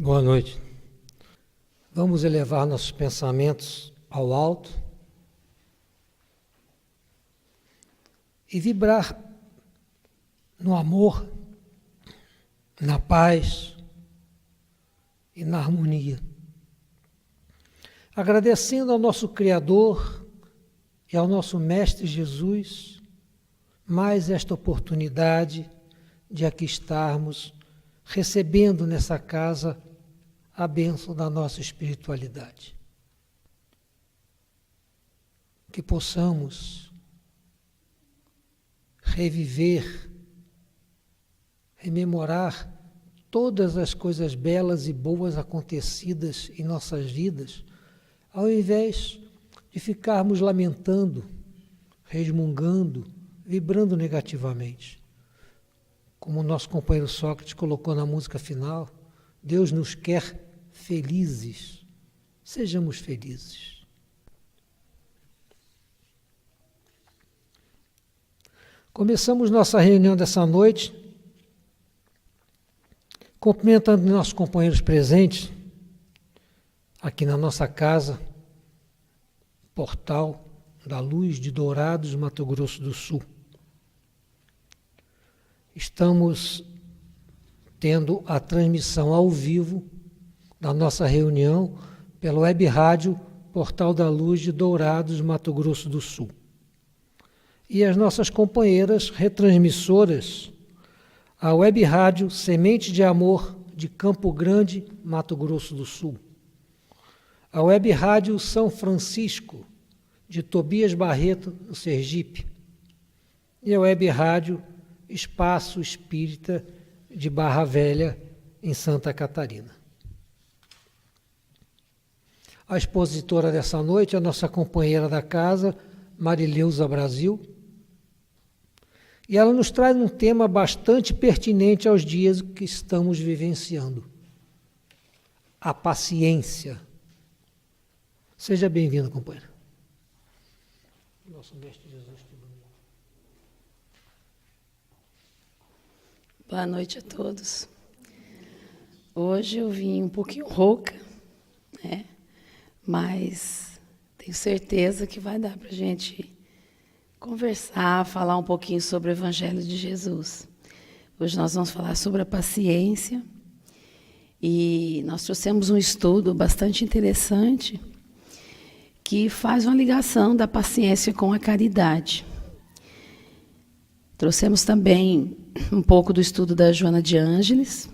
Boa noite. Vamos elevar nossos pensamentos ao alto e vibrar no amor, na paz e na harmonia. Agradecendo ao nosso Criador e ao nosso Mestre Jesus mais esta oportunidade de aqui estarmos recebendo nessa casa a bênção da nossa espiritualidade. Que possamos reviver, rememorar todas as coisas belas e boas acontecidas em nossas vidas, ao invés de ficarmos lamentando, resmungando, vibrando negativamente. Como o nosso companheiro Sócrates colocou na música final, Deus nos quer felizes. Sejamos felizes. Começamos nossa reunião dessa noite cumprimentando nossos companheiros presentes aqui na nossa casa, Portal da Luz de Dourados, Mato Grosso do Sul. Estamos tendo a transmissão ao vivo da nossa reunião pela web rádio Portal da Luz de Dourados, Mato Grosso do Sul. E as nossas companheiras retransmissoras, a web rádio Semente de Amor de Campo Grande, Mato Grosso do Sul. A web rádio São Francisco de Tobias Barreto, no Sergipe. E a web rádio Espaço Espírita de Barra Velha, em Santa Catarina. A expositora dessa noite é a nossa companheira da casa, Marileusa Brasil, e ela nos traz um tema bastante pertinente aos dias que estamos vivenciando: a paciência. Seja bem-vindo, companheira. Nosso Mestre Jesus te ilumine. Boa noite a todos. Hoje eu vim um pouquinho rouca, né? Mas tenho certeza que vai dar para a gente conversar, falar um pouquinho sobre o Evangelho de Jesus. Hoje nós vamos falar sobre a paciência e nós trouxemos um estudo bastante interessante que faz uma ligação da paciência com a caridade. Trouxemos também um pouco do estudo da Joana de Ângeles,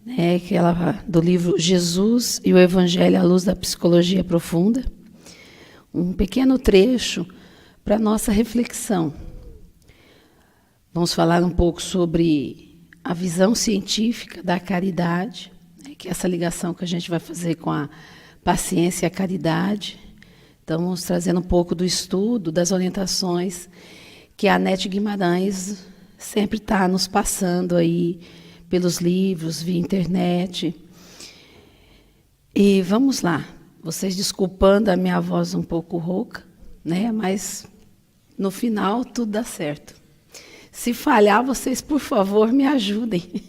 né, que ela, do livro Jesus e o Evangelho à Luz da Psicologia Profunda. Um pequeno trecho para a nossa reflexão. Vamos falar um pouco sobre a visão científica da caridade, né, que é essa ligação que a gente vai fazer com a paciência e a caridade. Então, vamos trazendo um pouco do estudo, das orientações que a Anete Guimarães sempre está nos passando aí pelos livros, via internet. E vamos lá. Vocês desculpando a minha voz um pouco rouca, né? Mas no final tudo dá certo. Se falhar, vocês, por favor, me ajudem.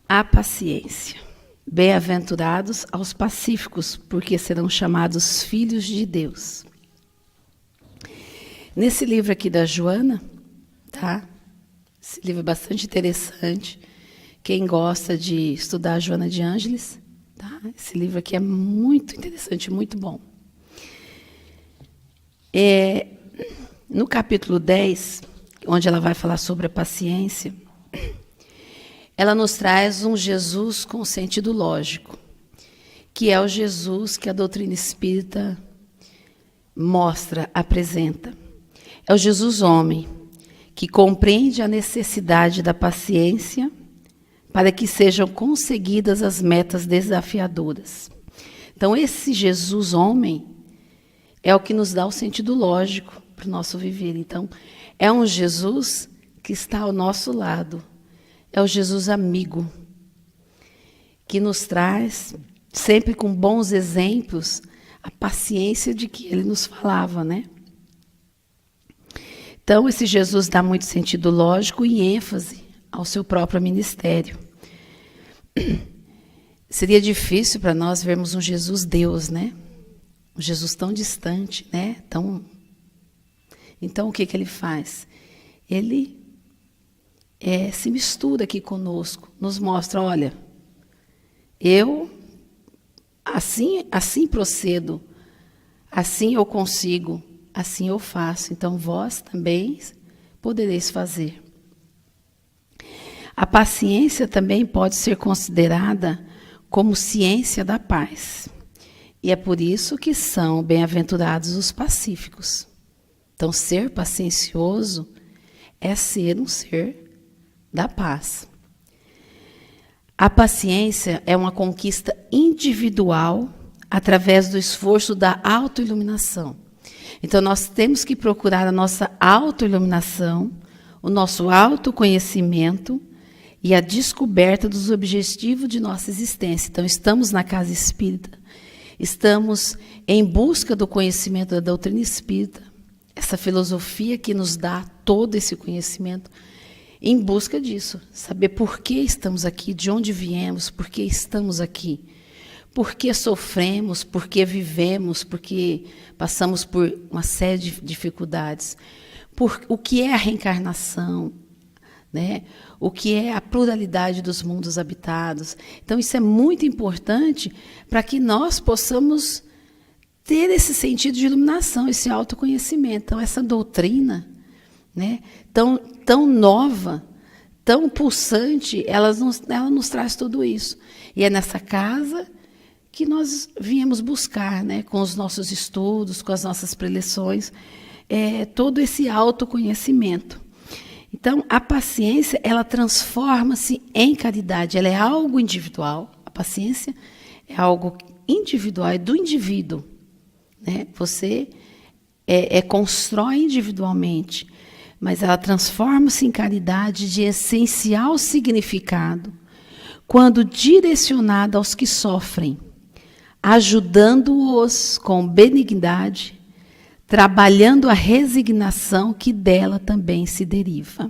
A paciência. Bem-aventurados aos pacíficos, porque serão chamados filhos de Deus. Nesse livro aqui da Joana, tá? Esse livro é bastante interessante. Quem gosta de estudar a Joana de Ângeles, tá? Esse livro aqui é muito interessante, muito bom. No capítulo 10, onde ela vai falar sobre a paciência, ela nos traz um Jesus com sentido lógico, que é o Jesus que a doutrina espírita mostra, apresenta. É o Jesus homem, que compreende a necessidade da paciência para que sejam conseguidas as metas desafiadoras. Então, esse Jesus homem é o que nos dá o sentido lógico para o nosso viver. Então, é um Jesus que está ao nosso lado. É o Jesus amigo, que nos traz, sempre com bons exemplos, a paciência de que ele nos falava, né? Então, esse Jesus dá muito sentido lógico e ênfase ao seu próprio ministério. Seria difícil para nós vermos um Jesus Deus, né? Um Jesus tão distante, né? Então, o que ele faz? Ele se mistura aqui conosco, nos mostra, olha, eu assim procedo, assim eu consigo, assim eu faço, então vós também podereis fazer. A paciência também pode ser considerada como ciência da paz. E é por isso que são bem-aventurados os pacíficos. Então, ser paciencioso é ser um ser da paz. A paciência é uma conquista individual através do esforço da autoiluminação. Então, nós temos que procurar a nossa autoiluminação, o nosso autoconhecimento e a descoberta dos objetivos de nossa existência. Então, estamos na casa espírita, estamos em busca do conhecimento da doutrina espírita, essa filosofia que nos dá todo esse conhecimento, em busca disso, saber por que estamos aqui, de onde viemos, por que estamos aqui, por que sofremos, por que vivemos, por que passamos por uma série de dificuldades, o que é a reencarnação, né? O que é a pluralidade dos mundos habitados. Então, isso é muito importante para que nós possamos ter esse sentido de iluminação, esse autoconhecimento. Então, essa doutrina, né, tão nova, tão pulsante, ela nos traz tudo isso. E é nessa casa que nós viemos buscar, né, com os nossos estudos, com as nossas preleções, todo esse autoconhecimento. Então, a paciência, ela transforma-se em caridade, ela é algo individual. A paciência é algo individual, é do indivíduo, né? Você constrói individualmente, mas ela transforma-se em caridade de essencial significado quando direcionada aos que sofrem, ajudando-os com benignidade, trabalhando a resignação que dela também se deriva.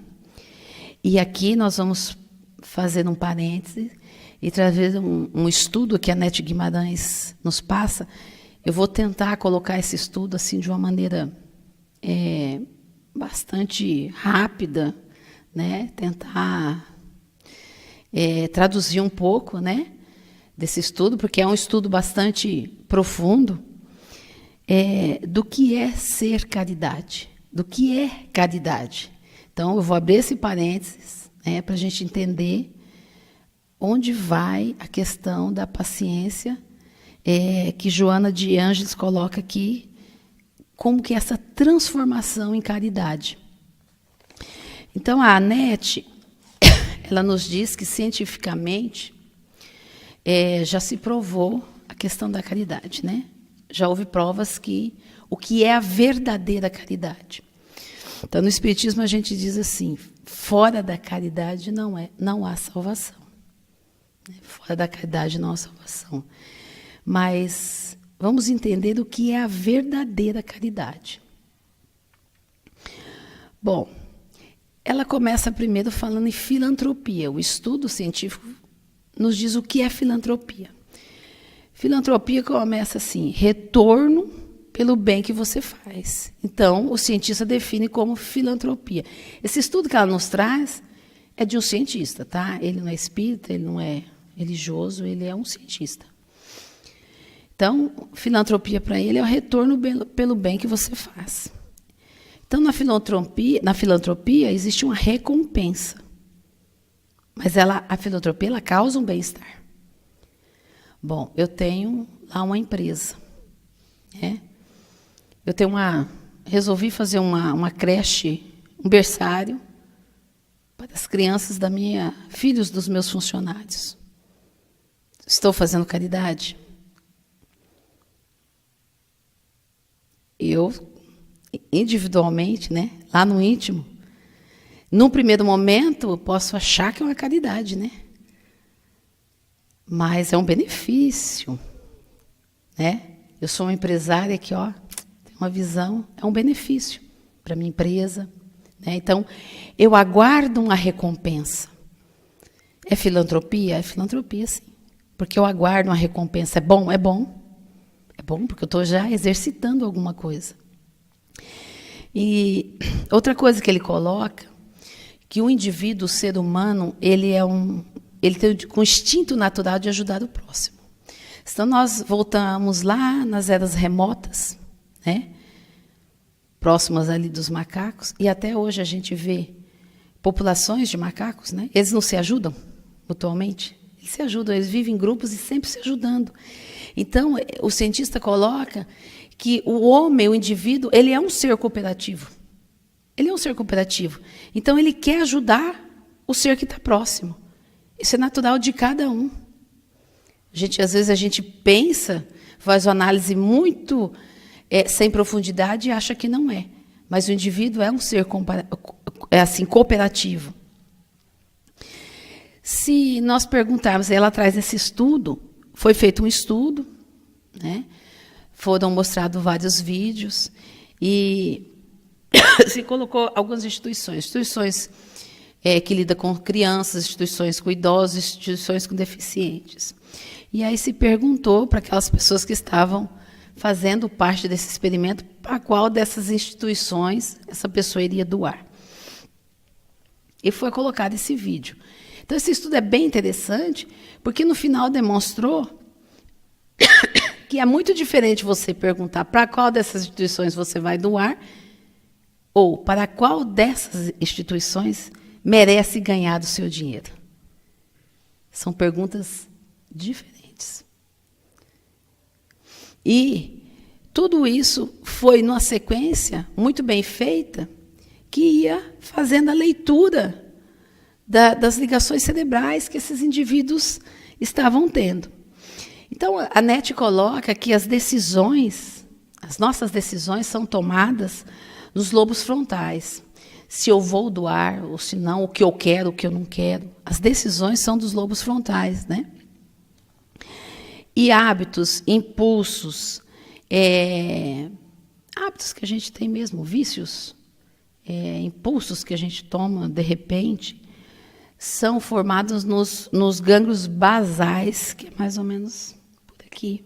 E aqui nós vamos fazer um parêntese e trazer um estudo que a Nete Guimarães nos passa. Eu vou tentar colocar esse estudo assim de uma maneira bastante rápida, né? Tentar traduzir um pouco, né, desse estudo, porque é um estudo bastante profundo. Do que é ser caridade, do que é caridade. Então, eu vou abrir esse parênteses, né, para a gente entender onde vai a questão da paciência, que Joana de Ângeles coloca aqui, como que é essa transformação em caridade. Então, a Anete, ela nos diz que, cientificamente, já se provou a questão da caridade, né? Já houve provas que o que é a verdadeira caridade. Então, no Espiritismo, a gente diz assim, fora da caridade não há salvação. Fora da caridade não há salvação. Mas vamos entender o que é a verdadeira caridade. Bom, ela começa primeiro falando em filantropia. O estudo científico nos diz o que é filantropia. Filantropia começa assim, retorno pelo bem que você faz. Então, o cientista define como filantropia. Esse estudo que ela nos traz é de um cientista, tá? Ele não é espírita, ele não é religioso, ele é um cientista. Então, filantropia para ele é o retorno pelo bem que você faz. Então, na filantropia existe uma recompensa. Mas a filantropia ela causa um bem-estar. Bom, eu tenho lá uma empresa, né? Resolvi fazer uma creche, um berçário para as crianças filhos dos meus funcionários. Estou fazendo caridade? Eu, individualmente, né, lá no íntimo, num primeiro momento, eu posso achar que é uma caridade, né? Mas é um benefício, né? Eu sou uma empresária que, tenho uma visão, é um benefício para a minha empresa, né? Então, eu aguardo uma recompensa. É filantropia? É filantropia, sim. Porque eu aguardo uma recompensa. É bom? É bom. É bom porque eu estou já exercitando alguma coisa. E outra coisa que ele coloca, que o indivíduo, o ser humano, ele tem o instinto natural de ajudar o próximo. Então, nós voltamos lá nas eras remotas, né? Próximas ali dos macacos, e até hoje a gente vê populações de macacos, né? Eles não se ajudam mutuamente, eles se ajudam, eles vivem em grupos e sempre se ajudando. Então, o cientista coloca que o homem, o indivíduo, ele é um ser cooperativo. Ele é um ser cooperativo. Então, ele quer ajudar o ser que está próximo. Isso é natural de cada um. Às vezes a gente pensa, faz uma análise muito sem profundidade e acha que não é. Mas o indivíduo é um ser cooperativo. Se nós perguntarmos, ela traz esse estudo, foi feito um estudo, né? Foram mostrados vários vídeos e se colocou algumas instituições que lidam com crianças, instituições com idosos, instituições com deficientes. E aí se perguntou para aquelas pessoas que estavam fazendo parte desse experimento, para qual dessas instituições essa pessoa iria doar. E foi colocado esse vídeo. Então, esse estudo é bem interessante, porque no final demonstrou que é muito diferente você perguntar para qual dessas instituições você vai doar, ou para qual dessas instituições merece ganhar do seu dinheiro. São perguntas diferentes. E tudo isso foi numa sequência muito bem feita, que ia fazendo a leitura das ligações cerebrais que esses indivíduos estavam tendo. Então, a NET coloca que as nossas decisões são tomadas nos lobos frontais. Se eu vou doar, ou se não, o que eu quero, o que eu não quero. As decisões são dos lobos frontais, né? E hábitos, impulsos, hábitos que a gente tem mesmo, vícios, impulsos que a gente toma de repente, são formados nos gânglios basais, que é mais ou menos por aqui.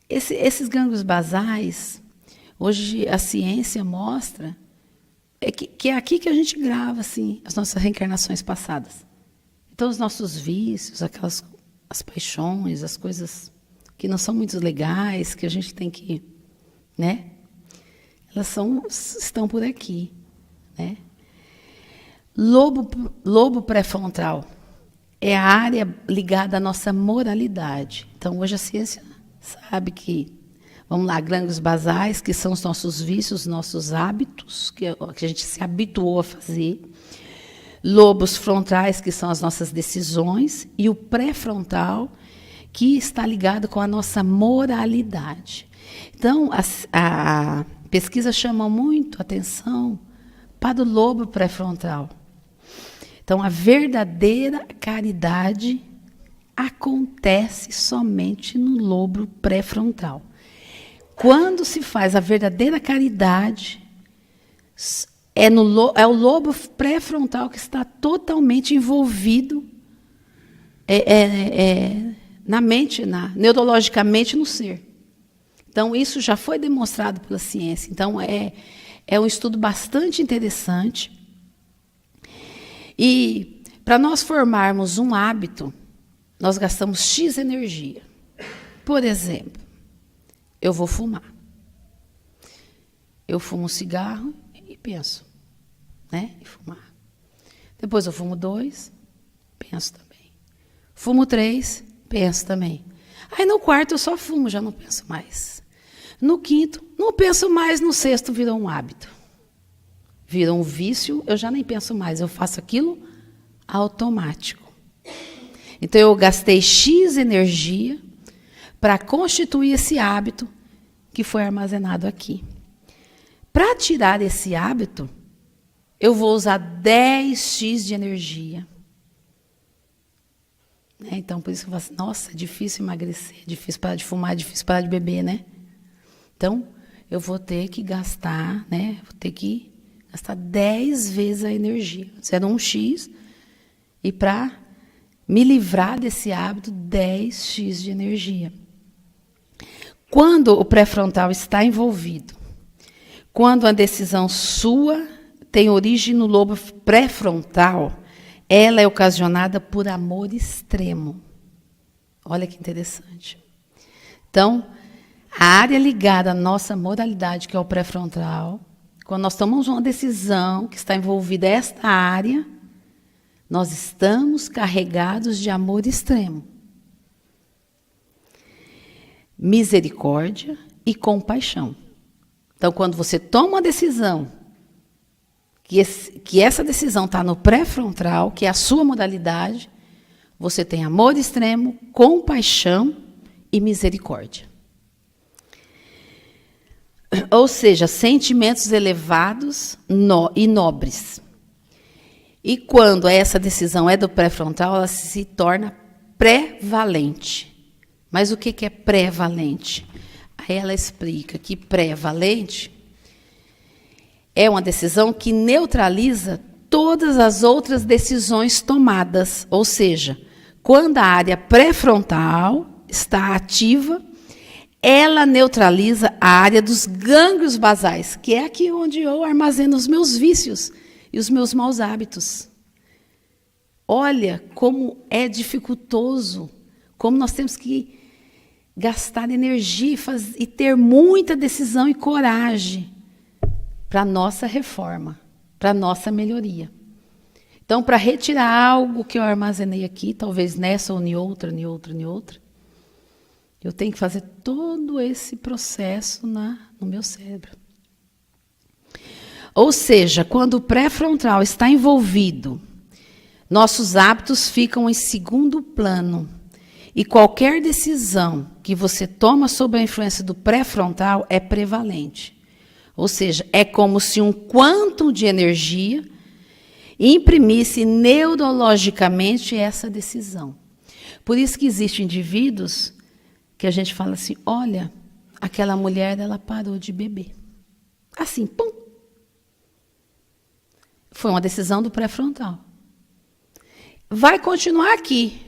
Esses gânglios basais, hoje a ciência mostra que é aqui que a gente grava assim, as nossas reencarnações passadas. Então, os nossos vícios, as paixões, as coisas que não são muito legais, que a gente tem que, né? Elas estão por aqui, né? Lobo pré-frontal é a área ligada à nossa moralidade. Então, hoje a ciência sabe que, vamos lá, gânglios basais, que são os nossos vícios, os nossos hábitos, que a gente se habituou a fazer. Lobos frontais, que são as nossas decisões. E o pré-frontal, que está ligado com a nossa moralidade. Então, a pesquisa chama muito atenção para o lobo pré-frontal. Então, a verdadeira caridade acontece somente no lobo pré-frontal. Quando se faz a verdadeira caridade, é o lobo pré-frontal que está totalmente envolvido na mente, neurologicamente no ser. Então, isso já foi demonstrado pela ciência. Então, é um estudo bastante interessante. E, para nós formarmos um hábito, nós gastamos X energia. Por exemplo, eu vou fumar. Eu fumo um cigarro e penso, né, em fumar. Depois eu fumo 2, penso também. Fumo 3, penso também. Aí no quarto eu só fumo, já não penso mais. No quinto, não penso mais. No sexto, virou um hábito. Virou um vício, eu já nem penso mais. Eu faço aquilo automático. Então, eu gastei X energia para constituir esse hábito que foi armazenado aqui. Para tirar esse hábito, eu vou usar 10x de energia. Então, por isso que eu falo assim, nossa, é difícil emagrecer, é difícil parar de fumar, é difícil parar de beber, né? Então, eu vou ter que gastar, né? Vou ter que gastar 10 vezes a energia. Antes era 1x, e para me livrar desse hábito, 10x de energia. Quando o pré-frontal está envolvido, quando a decisão sua tem origem no lobo pré-frontal, ela é ocasionada por amor extremo. Olha que interessante. Então, a área ligada à nossa moralidade, que é o pré-frontal, quando nós tomamos uma decisão que está envolvida esta área, nós estamos carregados de amor extremo. Misericórdia e compaixão. Então, quando você toma uma decisão, que essa decisão está no pré-frontal, que é a sua modalidade, você tem amor extremo, compaixão e misericórdia. Ou seja, sentimentos elevados e nobres. E quando essa decisão é do pré-frontal, ela se torna pré-valente. Mas o que é pré-valente? Aí ela explica que pré-valente é uma decisão que neutraliza todas as outras decisões tomadas. Ou seja, quando a área pré-frontal está ativa, ela neutraliza a área dos gânglios basais, que é aqui onde eu armazeno os meus vícios e os meus maus hábitos. Olha como é dificultoso, como nós temos que gastar energia e ter muita decisão e coragem para a nossa reforma, para a nossa melhoria. Então, para retirar algo que eu armazenei aqui, talvez nessa ou em outra, eu tenho que fazer todo esse processo no meu cérebro. Ou seja, quando o pré-frontal está envolvido, nossos hábitos ficam em segundo plano. E qualquer decisão que você toma sob a influência do pré-frontal é prevalente. Ou seja, é como se um quantum de energia imprimisse neurologicamente essa decisão. Por isso que existem indivíduos que a gente fala assim, olha, aquela mulher, ela parou de beber. Assim, pum. Foi uma decisão do pré-frontal. Vai continuar aqui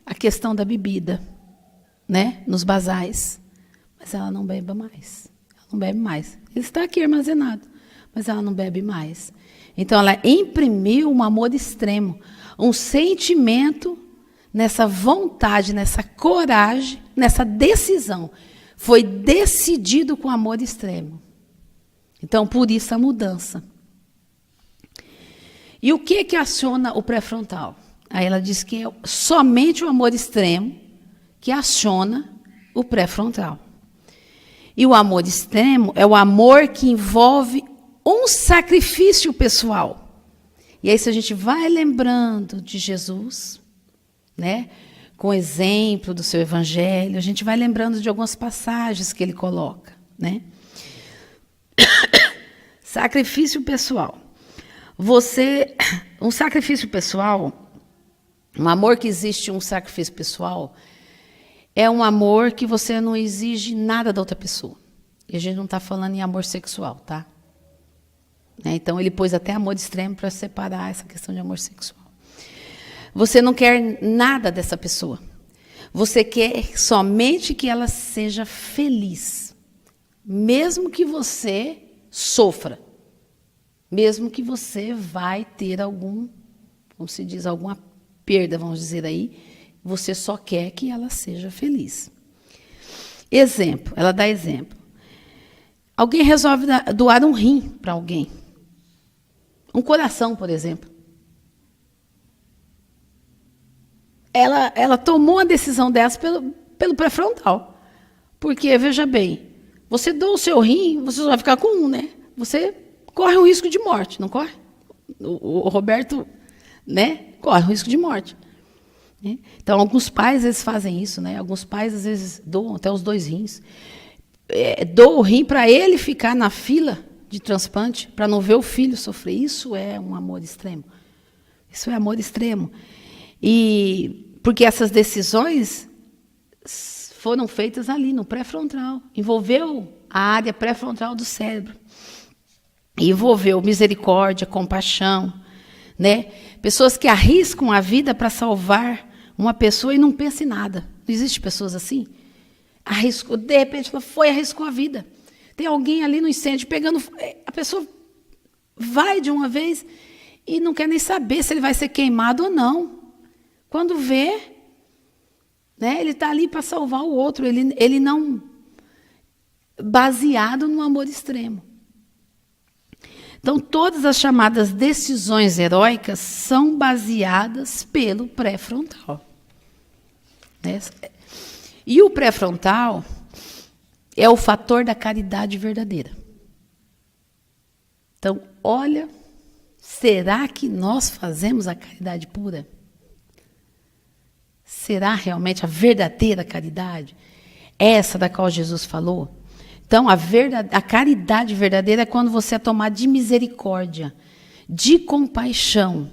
a questão da bebida, né, nos basais. Mas ela não bebe mais. Ela não bebe mais. Ele está aqui armazenado, mas ela não bebe mais. Então, ela imprimiu um amor extremo, um sentimento nessa vontade, nessa coragem, nessa decisão. Foi decidido com amor extremo. Então, por isso a mudança. E o que aciona o pré-frontal? Aí ela diz que é somente o amor extremo que aciona o pré-frontal. E o amor extremo é o amor que envolve um sacrifício pessoal. E aí, se a gente vai lembrando de Jesus, né, com o exemplo do seu evangelho, a gente vai lembrando de algumas passagens que ele coloca, né? Sacrifício pessoal. Um sacrifício pessoal, um amor que existe um sacrifício pessoal, é um amor que você não exige nada da outra pessoa. E a gente não está falando em amor sexual, tá? Então, ele pôs até amor extremo para separar essa questão de amor sexual. Você não quer nada dessa pessoa. Você quer somente que ela seja feliz. Mesmo que você sofra. Mesmo que você vai ter como se diz, alguma perda, vamos dizer aí, você só quer que ela seja feliz. Exemplo, ela dá exemplo. Alguém resolve doar um rim para alguém. Um coração, por exemplo. Ela tomou a decisão dessa pelo pré-frontal. Porque, veja bem, você doa o seu rim, você só vai ficar com um, né? Você corre um risco de morte, não corre? O Roberto, né, corre um risco de morte. Né? Então, alguns pais, eles fazem isso, né? Alguns pais, às vezes, doam até os 2 rins. Doam o rim para ele ficar na fila de transplante, para não ver o filho sofrer. Isso é um amor extremo. Isso é amor extremo. E porque essas decisões foram feitas ali, no pré-frontal. Envolveu a área pré-frontal do cérebro. E envolveu misericórdia, compaixão, né? Pessoas que arriscam a vida para salvar uma pessoa e não pensam em nada. Não existe pessoas assim? Arriscou, de repente ela foi e arriscou a vida. Tem alguém ali no incêndio pegando... A pessoa vai de uma vez e não quer nem saber se ele vai ser queimado ou não. Quando vê, né, ele está ali para salvar o outro. Ele não... Baseado no amor extremo. Então, todas as chamadas decisões heróicas são baseadas pelo pré-frontal. Né? E o pré-frontal é o fator da caridade verdadeira. Então, olha, será que nós fazemos a caridade pura? Será realmente a verdadeira caridade? Essa da qual Jesus falou? Então, a caridade verdadeira é quando você é tomado de misericórdia, de compaixão.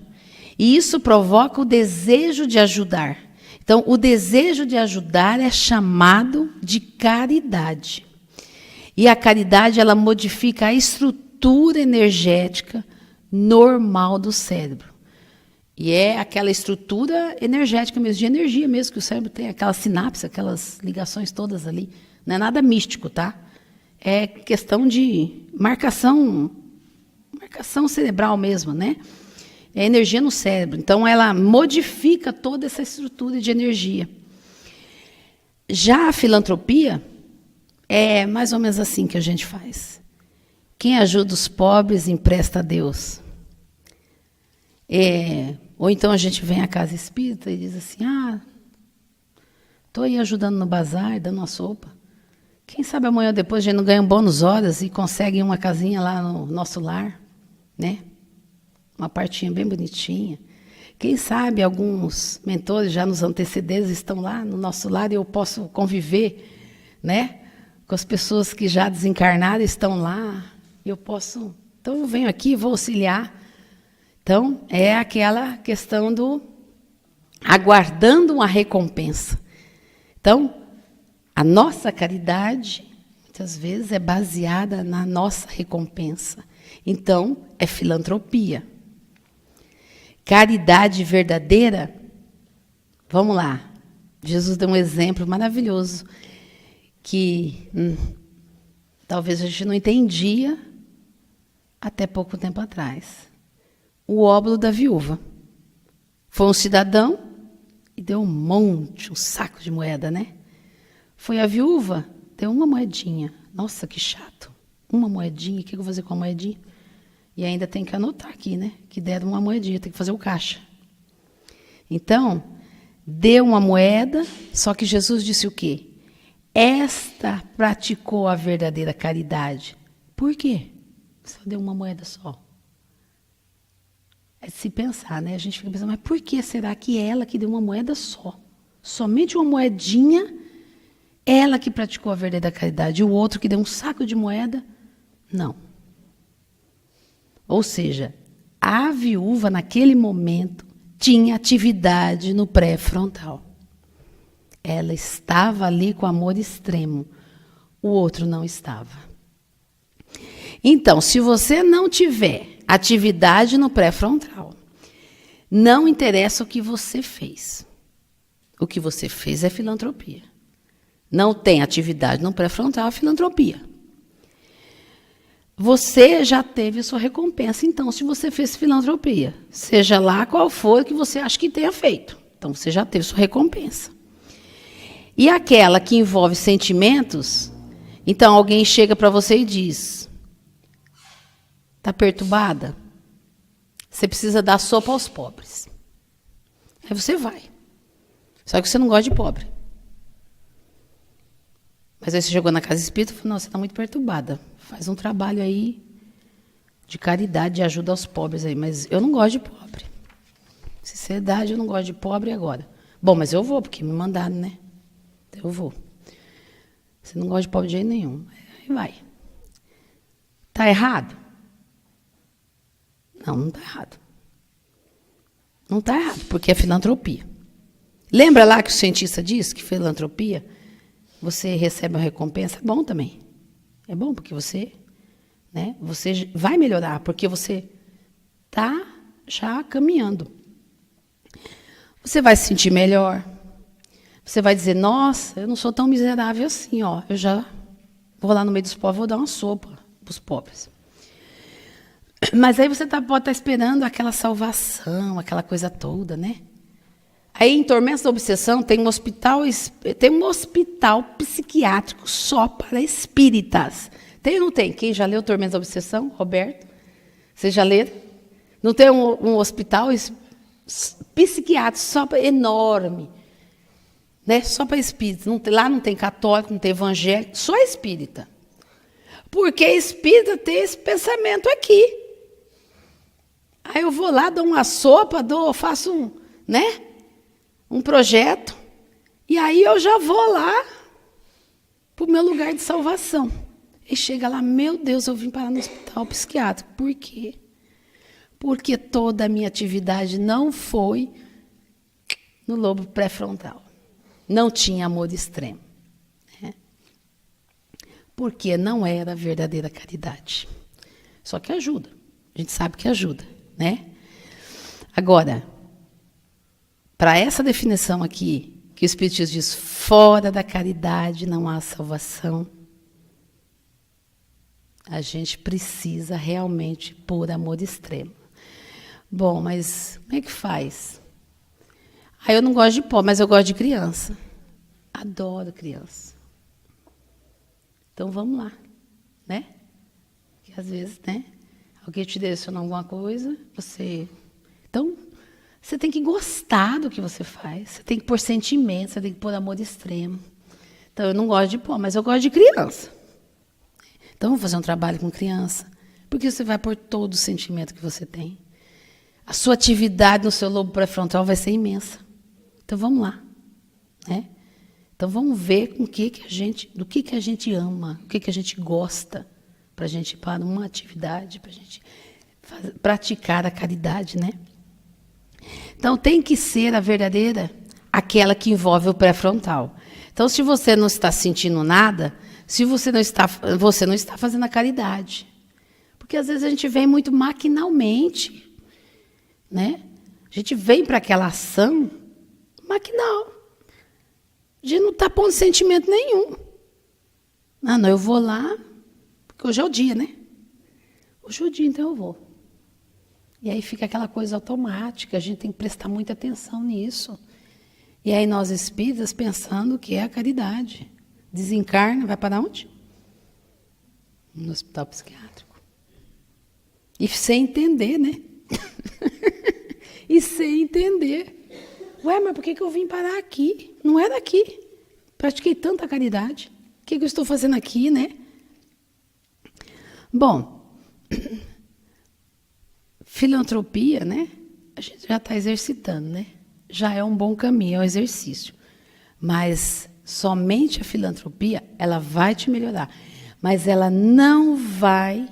E isso provoca o desejo de ajudar. Então, o desejo de ajudar é chamado de caridade. E a caridade, ela modifica a estrutura energética normal do cérebro. E é aquela estrutura energética mesmo, de energia mesmo, que o cérebro tem, aquela sinapse, aquelas ligações todas ali. Não é nada místico, tá? É questão de marcação cerebral mesmo, né? É energia no cérebro. Então, ela modifica toda essa estrutura de energia. Já a filantropia é mais ou menos assim que a gente faz. Quem ajuda os pobres empresta a Deus. Ou então a gente vem à casa espírita e diz assim, estou aí ajudando no bazar, dando uma sopa. Quem sabe amanhã ou depois a gente não ganha um bônus horas e consegue uma casinha lá no nosso lar, né? Uma partinha bem bonitinha. Quem sabe alguns mentores já nos antecedentes estão lá no nosso lar e eu posso conviver, né? Com as pessoas que já desencarnaram estão lá. Então eu venho aqui, vou auxiliar. Então, é aquela questão do aguardando uma recompensa. Então, a nossa caridade, muitas vezes, é baseada na nossa recompensa. Então, é filantropia. Caridade verdadeira, vamos lá. Jesus deu um exemplo maravilhoso que talvez a gente não entendia até pouco tempo atrás. O óbolo da viúva. Foi um cidadão e deu um saco de moeda, né? Foi a viúva, deu uma moedinha. Nossa, que chato. Uma moedinha, o que eu vou fazer com a moedinha? E ainda tem que anotar aqui, né? Que deram uma moedinha, tem que fazer o caixa. Então, deu uma moeda, só que Jesus disse o quê? Esta praticou a verdadeira caridade. Por quê? Só deu uma moeda só. É de se pensar, né? A gente fica pensando, mas por que será que ela que deu uma moeda só? Somente uma moedinha, ela que praticou a verdadeira caridade. E o outro que deu um saco de moeda, não. Ou seja, a viúva, naquele momento, tinha atividade no pré-frontal. Ela estava ali com amor extremo. O outro não estava. Então, se você não tiver atividade no pré-frontal, não interessa o que você fez. O que você fez é filantropia. Não tem atividade no pré-frontal, é filantropia. Você já teve a sua recompensa, então, se você fez filantropia, seja lá qual for que você acha que tenha feito. Então, você já teve sua recompensa. E aquela que envolve sentimentos, então alguém chega para você e diz, está perturbada? Você precisa dar sopa aos pobres. Aí você vai. Só que você não gosta de pobre. Mas aí você chegou na casa espírita e falou, não, você está muito perturbada. Faz um trabalho aí de caridade, de ajuda aos pobres aí. Mas eu não gosto de pobre. Sinceridade, eu não gosto de pobre agora. Bom, mas eu vou, porque me mandaram, né? Então eu vou. Você não gosta de pobre de jeito nenhum. Aí vai. Está errado? Não está errado. Não está errado, porque é filantropia. Lembra lá que o cientista disse que filantropia, você recebe uma recompensa? É bom também. É bom porque você né? Você vai melhorar, porque você está já caminhando. Você vai se sentir melhor. Você vai dizer, nossa, eu não sou tão miserável assim, ó. Eu já vou lá no meio dos pobres, vou dar uma sopa para os pobres. Mas aí você pode estar esperando aquela salvação, aquela coisa toda, né? Aí, em Tormentos da Obsessão, tem um hospital psiquiátrico só para espíritas. Tem ou não tem? Quem já leu Tormentos da Obsessão? Roberto? Vocês já leram? Não tem um hospital psiquiátrico só enorme, né? Só para espíritas. Lá não tem católico, não tem evangélico, só espírita. Porque espírita tem esse pensamento aqui. Aí eu vou lá, dou uma sopa, faço um projeto, e aí eu já vou lá para o meu lugar de salvação. E chega lá, meu Deus, eu vim parar no hospital psiquiátrico. Por quê? Porque toda a minha atividade não foi no lobo pré-frontal. Não tinha amor extremo. Né? Porque não era verdadeira caridade. Só que ajuda. A gente sabe que ajuda. Né? Agora, para essa definição aqui, que o Espiritismo diz, fora da caridade não há salvação, a gente precisa realmente pôr amor extremo. Bom, mas como é que faz? Eu não gosto de pobre, mas eu gosto de criança. Adoro criança. Então vamos lá, né? Porque às vezes, né? Alguém te direcionou alguma coisa, Então, você tem que gostar do que você faz. Você tem que pôr sentimento, você tem que pôr amor extremo. Então, eu não gosto de pobre, mas eu gosto de criança. Então, vamos fazer um trabalho com criança. Porque você vai pôr todo o sentimento que você tem. A sua atividade no seu lobo pré-frontal vai ser imensa. Então, vamos lá. Né? Então, vamos ver do que a gente ama, o que a gente gosta, para a gente ir para uma atividade, para a gente praticar a caridade, né? Então, tem que ser a verdadeira, aquela que envolve o pré-frontal. Então, se você não está sentindo nada, você não está fazendo a caridade. Porque, às vezes, a gente vem muito maquinalmente, né? A gente vem para aquela ação maquinal. A gente não está pondo sentimento nenhum. Não, eu vou lá, porque hoje é o dia, né? Hoje é o dia, então eu vou. E aí fica aquela coisa automática, a gente tem que prestar muita atenção nisso. E aí nós espíritas pensando que é a caridade. Desencarna, vai para onde? No hospital psiquiátrico. E sem entender, né? E sem entender. Ué, mas por que eu vim parar aqui? Não era aqui. Pratiquei tanta caridade. O que eu estou fazendo aqui, né? Bom, filantropia, né? A gente já está exercitando, né? Já é um bom caminho, é um exercício. Mas somente a filantropia, ela vai te melhorar. Mas ela não vai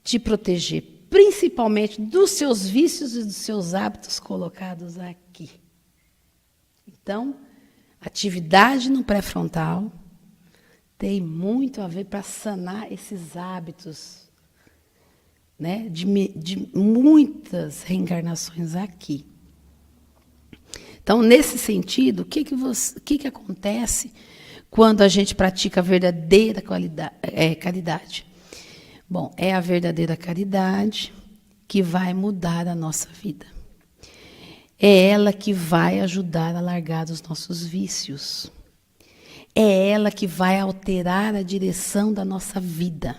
te proteger, principalmente dos seus vícios e dos seus hábitos colocados aqui. Então, atividade no pré-frontal tem muito a ver para sanar esses hábitos, né, de muitas reencarnações aqui. Então, nesse sentido, o que acontece quando a gente pratica a verdadeira caridade? Bom, é a verdadeira caridade que vai mudar a nossa vida. É ela que vai ajudar a largar os nossos vícios. É ela que vai alterar a direção da nossa vida.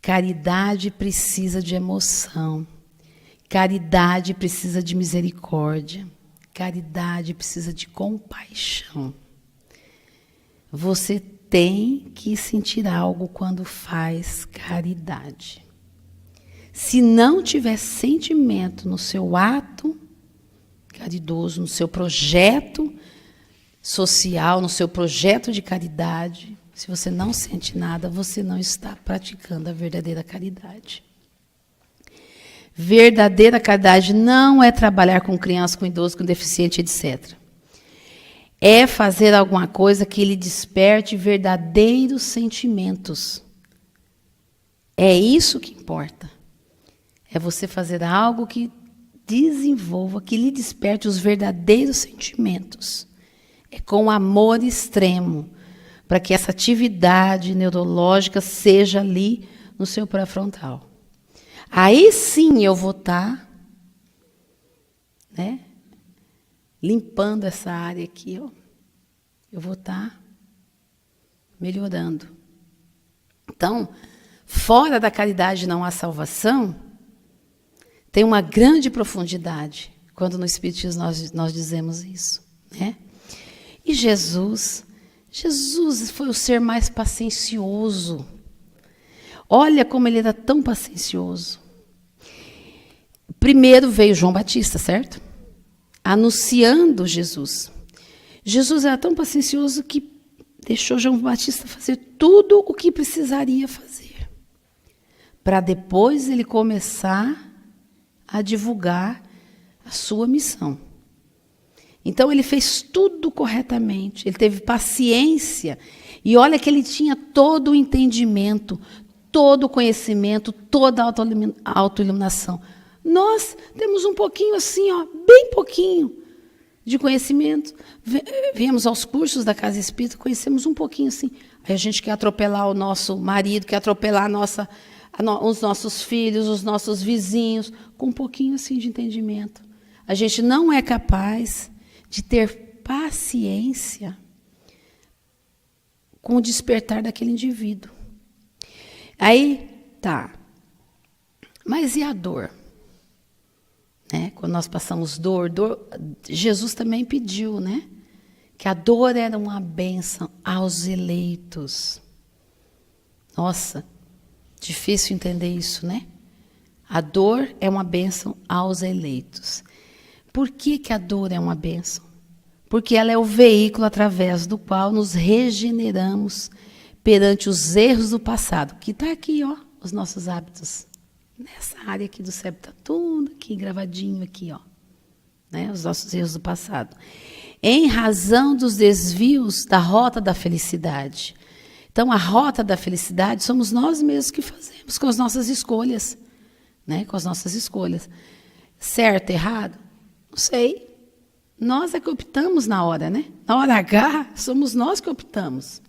Caridade precisa de emoção. Caridade precisa de misericórdia. Caridade precisa de compaixão. Você tem que sentir algo quando faz caridade. Se não tiver sentimento no seu ato caridoso, no seu projeto social, no seu projeto de caridade, se você não sente nada, você não está praticando a verdadeira caridade. Verdadeira caridade não é trabalhar com criança, com idoso, com deficiente, etc. É fazer alguma coisa que lhe desperte verdadeiros sentimentos. É isso que importa. É você fazer algo que desenvolva, que lhe desperte os verdadeiros sentimentos. É com amor extremo, para que essa atividade neurológica seja ali no seu pré-frontal. Aí sim eu vou estar, né, limpando essa área aqui, ó. Eu vou estar melhorando. Então, fora da caridade não há salvação, tem uma grande profundidade quando no Espiritismo nós dizemos isso, né? E Jesus foi o ser mais paciencioso. Olha como ele era tão paciencioso. Primeiro veio João Batista, certo? Anunciando Jesus. Jesus era tão paciencioso que deixou João Batista fazer tudo o que precisaria fazer, para depois ele começar a divulgar a sua missão. Então ele fez tudo corretamente, ele teve paciência, e olha que ele tinha todo o entendimento, todo o conhecimento, toda a autoiluminação. Nós temos um pouquinho assim, ó, bem pouquinho de conhecimento. Viemos aos cursos da Casa Espírita, conhecemos um pouquinho assim. Aí a gente quer atropelar o nosso marido, quer atropelar os nossos filhos, os nossos vizinhos, com um pouquinho assim de entendimento. A gente não é capaz de ter paciência com o despertar daquele indivíduo. Aí, tá. Mas e a dor? Né? Quando nós passamos dor, Jesus também pediu, né? Que a dor era uma bênção aos eleitos. Nossa, difícil entender isso, né? A dor é uma bênção aos eleitos. Por que a dor é uma bênção? Porque ela é o veículo através do qual nos regeneramos perante os erros do passado. Que está aqui, ó, os nossos hábitos. Nessa área aqui do cérebro, está tudo aqui, gravadinho aqui, ó. Né? Os nossos erros do passado. Em razão dos desvios da rota da felicidade. Então, a rota da felicidade somos nós mesmos que fazemos com as nossas escolhas. Né? Com as nossas escolhas. Certo, errado? Não sei. Nós é que optamos na hora, né? Na hora H, somos nós que optamos.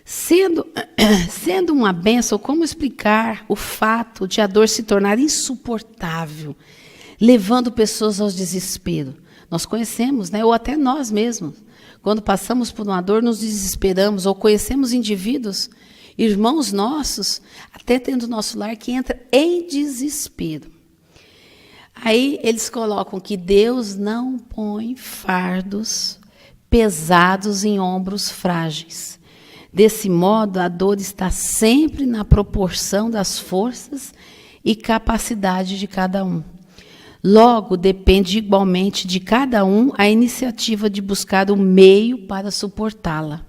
Sendo uma bênção, como explicar o fato de a dor se tornar insuportável, levando pessoas ao desespero? Nós conhecemos, né? Ou até nós mesmos, quando passamos por uma dor, nos desesperamos, ou conhecemos indivíduos, irmãos nossos, até tendo nosso lar, que entra em desespero. Aí eles colocam que Deus não põe fardos pesados em ombros frágeis. Desse modo, a dor está sempre na proporção das forças e capacidade de cada um. Logo, depende igualmente de cada um a iniciativa de buscar o meio para suportá-la,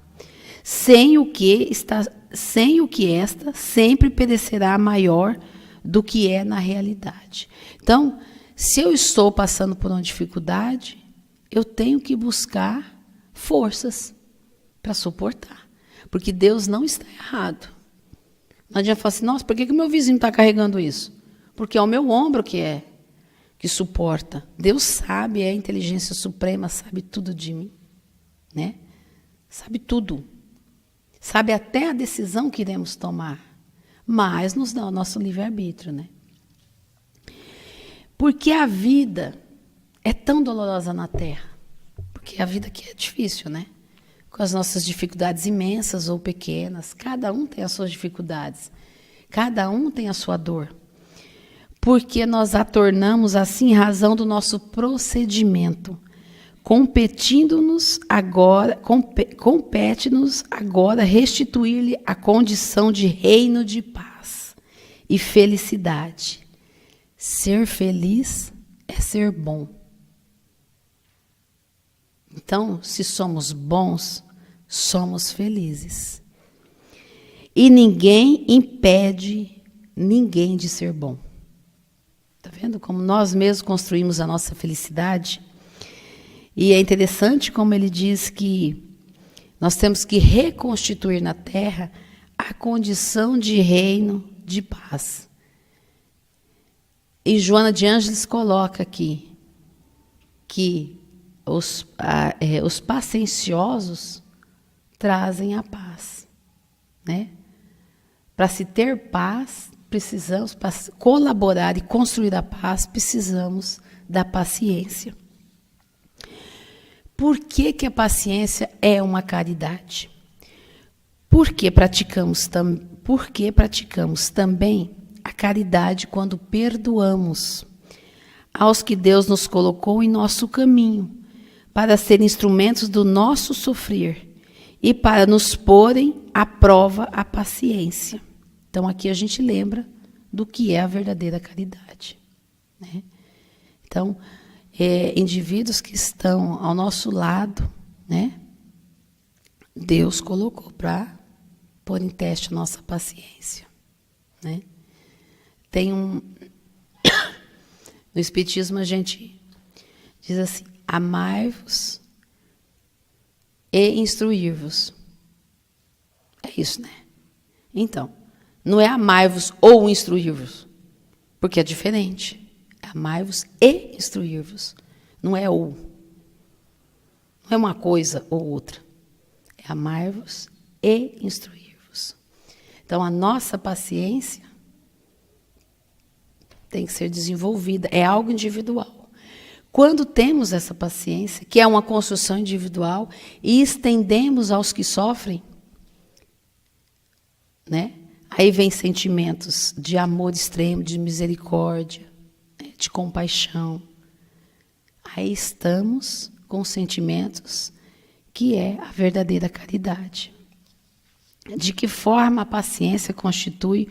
sem o que esta sempre perecerá maior do que é na realidade. Então, se eu estou passando por uma dificuldade, eu tenho que buscar forças para suportar. Porque Deus não está errado. Não adianta falar assim, nossa, por que o meu vizinho está carregando isso? Porque é o meu ombro que suporta. Deus sabe, é a inteligência suprema, sabe tudo de mim. Né? Sabe tudo. Sabe até a decisão que iremos tomar. Mas nos dá o nosso livre-arbítrio. Né? Porque a vida é tão dolorosa na Terra. Porque a vida aqui é difícil, né? Com as nossas dificuldades imensas ou pequenas. Cada um tem as suas dificuldades. Cada um tem a sua dor. Porque nós a tornamos assim em razão do nosso procedimento. Compete-nos agora restituir-lhe a condição de reino de paz e felicidade. Ser feliz é ser bom. Então, se somos bons, somos felizes. E ninguém impede ninguém de ser bom. Está vendo como nós mesmos construímos a nossa felicidade? E é interessante como ele diz que nós temos que reconstituir na Terra a a condição de reino de paz. E Joana de Ângeles coloca aqui que os pacienciosos trazem a paz, né? Para se ter paz, precisamos, para colaborar e construir a paz, precisamos da paciência. Por que que a paciência é uma caridade? Porque praticamos também a caridade quando perdoamos aos que Deus nos colocou em nosso caminho, para serem instrumentos do nosso sofrer e para nos porem à prova a paciência. Então, aqui a gente lembra do que é a verdadeira caridade, né? Então, indivíduos que estão ao nosso lado, né? Deus colocou para pôr em teste a nossa paciência, né? Tem no Espiritismo a gente diz assim: amai-vos e instruir-vos. É isso, né? Então, não é amai-vos ou instruir-vos, porque é diferente. É amai-vos e instruir-vos. Não é ou. Não é uma coisa ou outra. É amai-vos e instruir-vos. Então, a nossa paciência tem que ser desenvolvida. É algo individual. Quando temos essa paciência, que é uma construção individual, e estendemos aos que sofrem, né? Aí vem sentimentos de amor extremo, de misericórdia, né? De compaixão. Aí estamos com sentimentos que é a verdadeira caridade. De que forma a paciência constitui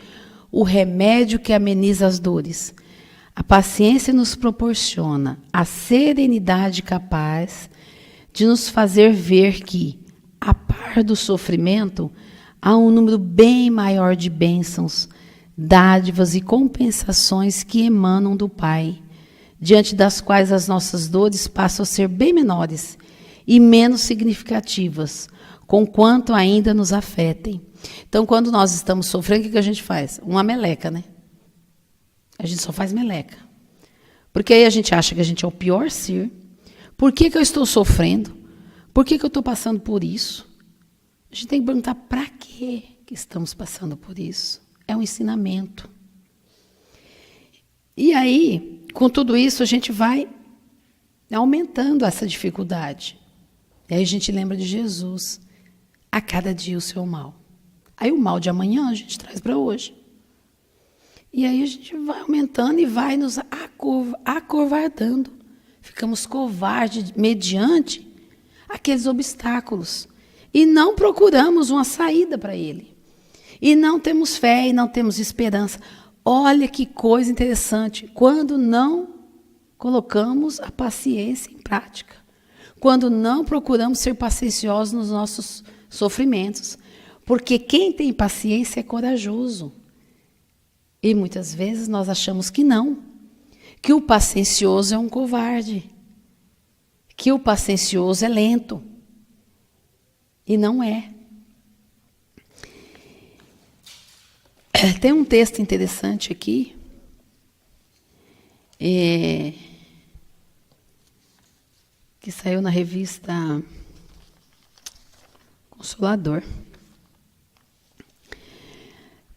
o remédio que ameniza as dores? A paciência nos proporciona a serenidade capaz de nos fazer ver que, a par do sofrimento, há um número bem maior de bênçãos, dádivas e compensações que emanam do Pai, diante das quais as nossas dores passam a ser bem menores e menos significativas, conquanto ainda nos afetem. Então, quando nós estamos sofrendo, o que a gente faz? Uma meleca, né? A gente só faz meleca. Porque aí a gente acha que a gente é o pior ser. Por que eu estou sofrendo? Por que eu estou passando por isso? A gente tem que perguntar para que estamos passando por isso. É um ensinamento. E aí, com tudo isso, a gente vai aumentando essa dificuldade. E aí a gente lembra de Jesus. A cada dia o seu mal. Aí o mal de amanhã a gente traz para hoje. E aí a gente vai aumentando e vai nos acovardando. Ficamos covardes mediante aqueles obstáculos. E não procuramos uma saída para ele. E não temos fé e não temos esperança. Olha que coisa interessante. Quando não colocamos a paciência em prática. Quando não procuramos ser pacienciosos nos nossos sofrimentos. Porque quem tem paciência é corajoso. E muitas vezes nós achamos que não. Que o paciencioso é um covarde. Que o paciencioso é lento. E não é. Tem um texto interessante aqui. Que saiu na revista Consolador.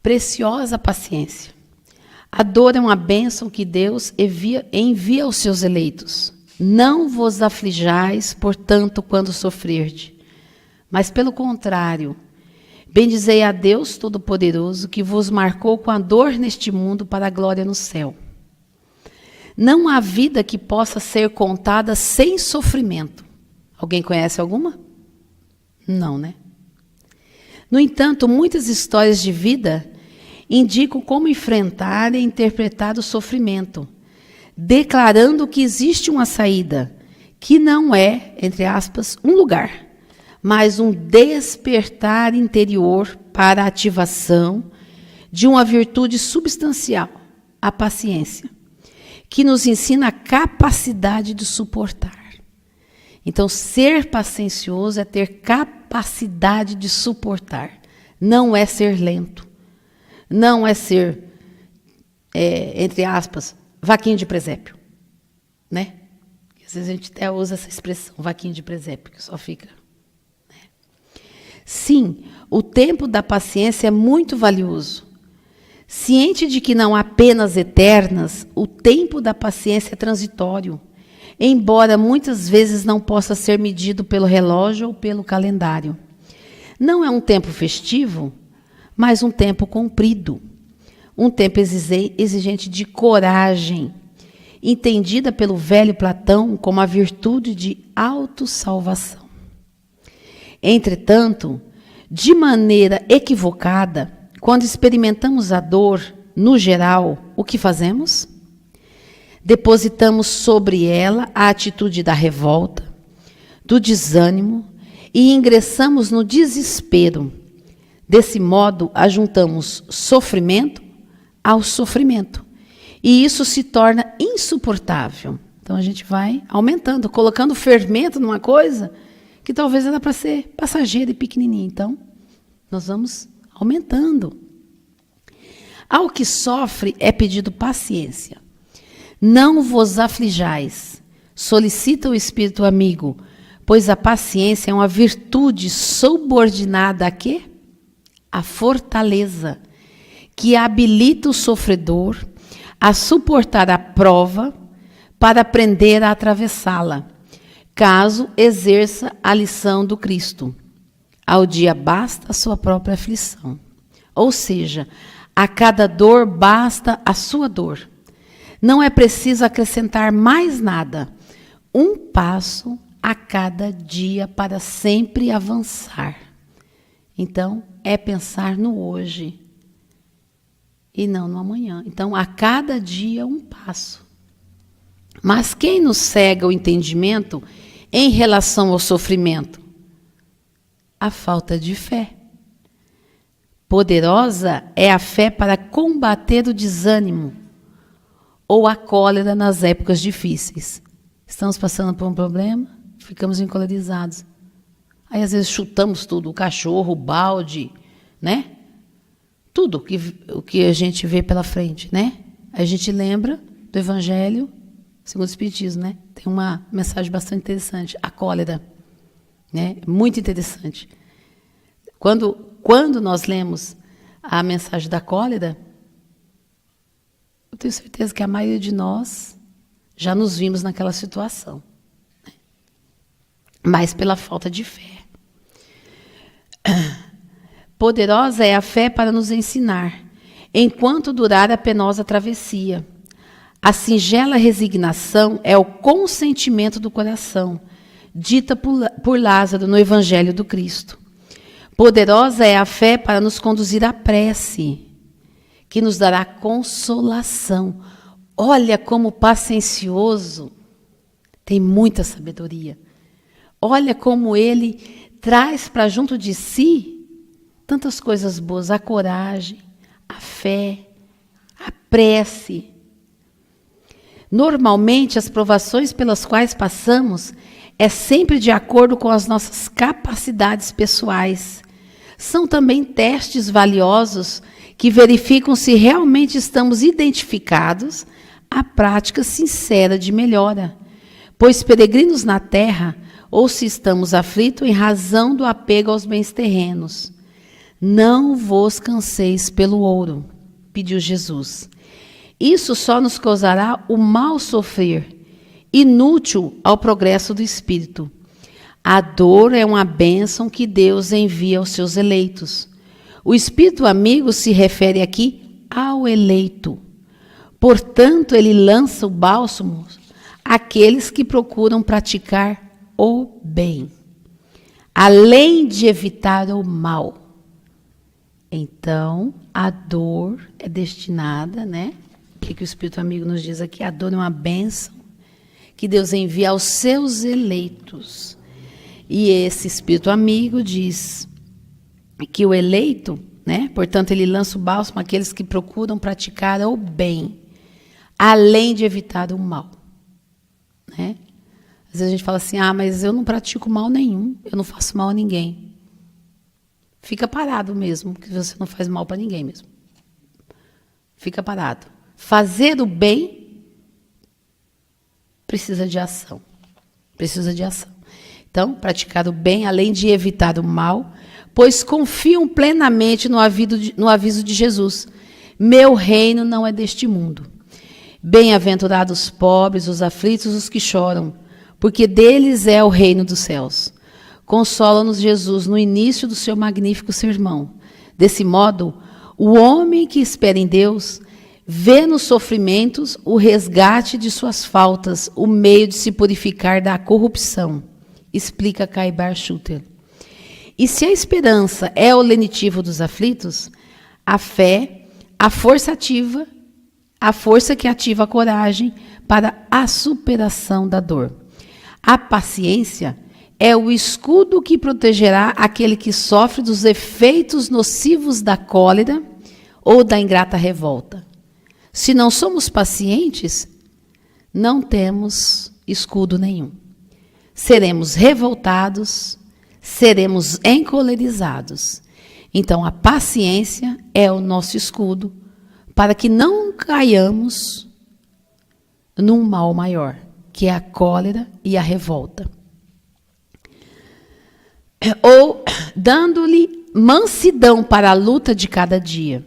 Preciosa paciência. A dor é uma bênção que Deus envia aos seus eleitos. Não vos aflijais, portanto, quando sofrerdes. Mas, pelo contrário, bendizei a Deus Todo-Poderoso, que vos marcou com a dor neste mundo para a glória no céu. Não há vida que possa ser contada sem sofrimento. Alguém conhece alguma? Não, né? No entanto, muitas histórias de vida indicam como enfrentar e interpretar o sofrimento, declarando que existe uma saída, que não é, entre aspas, um lugar, mas um despertar interior para a ativação de uma virtude substancial, a paciência, que nos ensina a capacidade de suportar. Então, ser paciencioso é ter capacidade de suportar. não é ser lento, não é ser, entre aspas, vaquinha de presépio, né? Às vezes a gente até usa essa expressão, vaquinha de presépio, que só fica... né? Sim, o tempo da paciência é muito valioso. Ciente de que não há penas eternas, o tempo da paciência é transitório, embora muitas vezes não possa ser medido pelo relógio ou pelo calendário. Não é um tempo festivo, mas um tempo comprido. Um tempo exigente de coragem, entendida pelo velho Platão como a virtude de autossalvação. Entretanto, de maneira equivocada, quando experimentamos a dor, no geral, o que fazemos? Depositamos sobre ela a atitude da revolta, do desânimo e ingressamos no desespero. Desse modo, ajuntamos sofrimento ao sofrimento. E isso se torna insuportável. Então a gente vai aumentando, colocando fermento numa coisa que talvez era para ser passageira e pequenininha. Então, nós vamos aumentando. Ao que sofre é pedido paciência. Não vos aflijais, solicita o Espírito amigo, pois a paciência é uma virtude subordinada a quê? A fortaleza, que habilita o sofredor a suportar a prova para aprender a atravessá-la, caso exerça a lição do Cristo. Ao dia basta a sua própria aflição. Ou seja, a cada dor basta a sua dor. Não é preciso acrescentar mais nada. Um passo a cada dia para sempre avançar. Então, é pensar no hoje e não no amanhã. Então, a cada dia um passo. Mas quem nos cega o entendimento em relação ao sofrimento? A falta de fé. Poderosa é a fé para combater o desânimo ou a cólera nas épocas difíceis. Estamos passando por um problema, ficamos encolerizados. Aí, às vezes, chutamos tudo, o cachorro, o balde, né? Tudo o que a gente vê pela frente, né? A gente lembra do Evangelho segundo o Espiritismo, né? Tem uma mensagem bastante interessante, a cólera, né? Muito interessante. Quando nós lemos a mensagem da cólera, eu tenho certeza que a maioria de nós já nos vimos naquela situação, né? Mas pela falta de fé. Poderosa é a fé para nos ensinar, enquanto durar a penosa travessia. A singela resignação é o consentimento do coração, dita por Lázaro no Evangelho do Cristo. Poderosa é a fé para nos conduzir à prece, que nos dará consolação. Olha como paciencioso tem muita sabedoria. Olha como ele traz para junto de si tantas coisas boas, a coragem, a fé, a prece. Normalmente, as provações pelas quais passamos é sempre de acordo com as nossas capacidades pessoais. São também testes valiosos que verificam se realmente estamos identificados à prática sincera de melhora, pois peregrinos na terra, ou se estamos aflitos em razão do apego aos bens terrenos. Não vos canseis pelo ouro, pediu Jesus. Isso só nos causará o mal sofrer, inútil ao progresso do espírito. A dor é uma bênção que Deus envia aos seus eleitos. O espírito amigo se refere aqui ao eleito. Portanto, ele lança o bálsamo àqueles que procuram praticar o bem, além de evitar o mal. Então, a dor é destinada, né? O que o Espírito Amigo nos diz aqui? A dor é uma bênção que Deus envia aos seus eleitos. E esse Espírito Amigo diz que o eleito, né? Portanto, ele lança o bálsamo àqueles que procuram praticar o bem, além de evitar o mal, né? Às vezes a gente fala assim, mas eu não pratico mal nenhum, eu não faço mal a ninguém. Fica parado mesmo, que você não faz mal para ninguém mesmo. Fica parado. Fazer o bem precisa de ação. Precisa de ação. Então, praticar o bem, além de evitar o mal, pois confiam plenamente no aviso de Jesus. Meu reino não é deste mundo. Bem-aventurados os pobres, os aflitos, os que choram, porque deles é o reino dos céus. Consola-nos Jesus no início do seu magnífico sermão. Desse modo, o homem que espera em Deus vê nos sofrimentos o resgate de suas faltas, o meio de se purificar da corrupção, explica Caibar Schutter. E se a esperança é o lenitivo dos aflitos, a fé, a força que ativa a coragem para a superação da dor. A paciência é o escudo que protegerá aquele que sofre dos efeitos nocivos da cólera ou da ingrata revolta. Se não somos pacientes, não temos escudo nenhum. Seremos revoltados, seremos encolerizados. Então, a paciência é o nosso escudo para que não caiamos num mal maior, que é a cólera e a revolta. Ou dando-lhe mansidão para a luta de cada dia.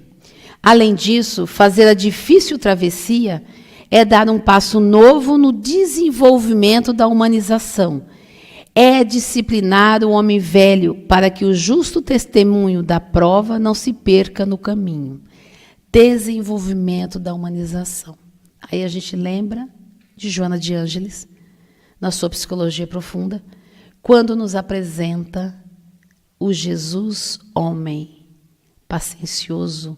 Além disso, fazer a difícil travessia é dar um passo novo no desenvolvimento da humanização. É disciplinar o homem velho para que o justo testemunho da prova não se perca no caminho. Desenvolvimento da humanização. Aí a gente lembra de Joana de Ângeles, na sua Psicologia Profunda, quando nos apresenta o Jesus homem, paciencioso,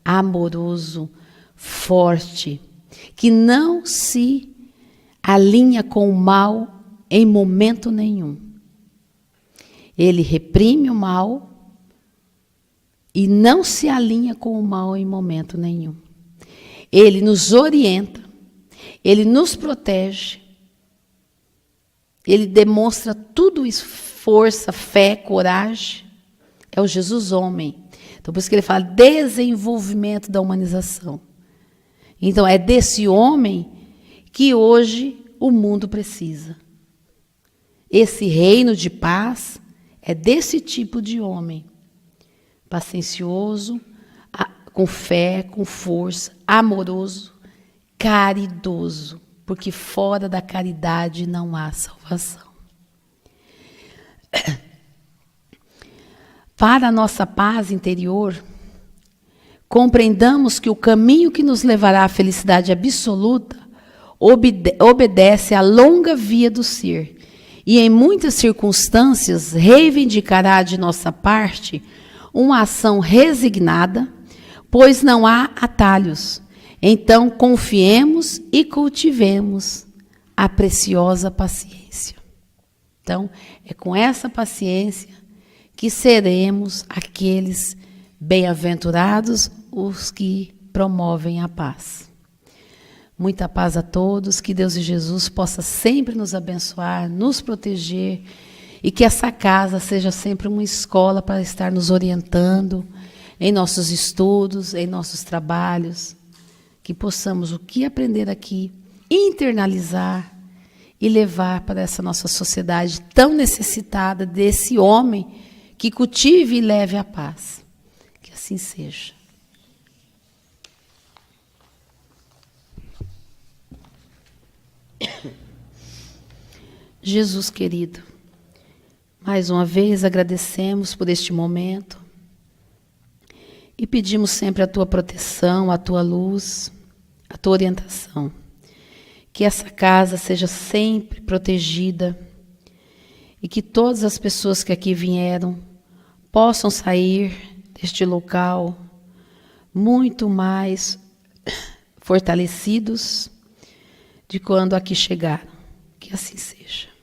amoroso, forte, que não se alinha com o mal em momento nenhum. Ele reprime o mal e não se alinha com o mal em momento nenhum. Ele nos orienta, ele nos protege, ele demonstra tudo isso, força, fé, coragem. É o Jesus homem. Então, por isso que ele fala desenvolvimento da humanização. Então, é desse homem que hoje o mundo precisa. Esse reino de paz é desse tipo de homem. Paciencioso, com fé, com força, amoroso, caridoso. Porque fora da caridade não há salvação. Para a nossa paz interior, compreendamos que o caminho que nos levará à felicidade absoluta obedece à longa via do ser e, em muitas circunstâncias, reivindicará de nossa parte uma ação resignada, pois não há atalhos. Então, confiemos e cultivemos a preciosa paciência. Então, é com essa paciência que seremos aqueles bem-aventurados, os que promovem a paz. Muita paz a todos, que Deus e Jesus possa sempre nos abençoar, nos proteger, e que essa casa seja sempre uma escola para estar nos orientando em nossos estudos, em nossos trabalhos, que possamos o que aprender aqui, internalizar e levar para essa nossa sociedade tão necessitada desse homem que cultive e leve a paz. Que assim seja. Jesus querido, mais uma vez agradecemos por este momento e pedimos sempre a tua proteção, a tua luz, a tua orientação. Que essa casa seja sempre protegida e que todas as pessoas que aqui vieram possam sair deste local muito mais fortalecidos de quando aqui chegaram. Que assim seja.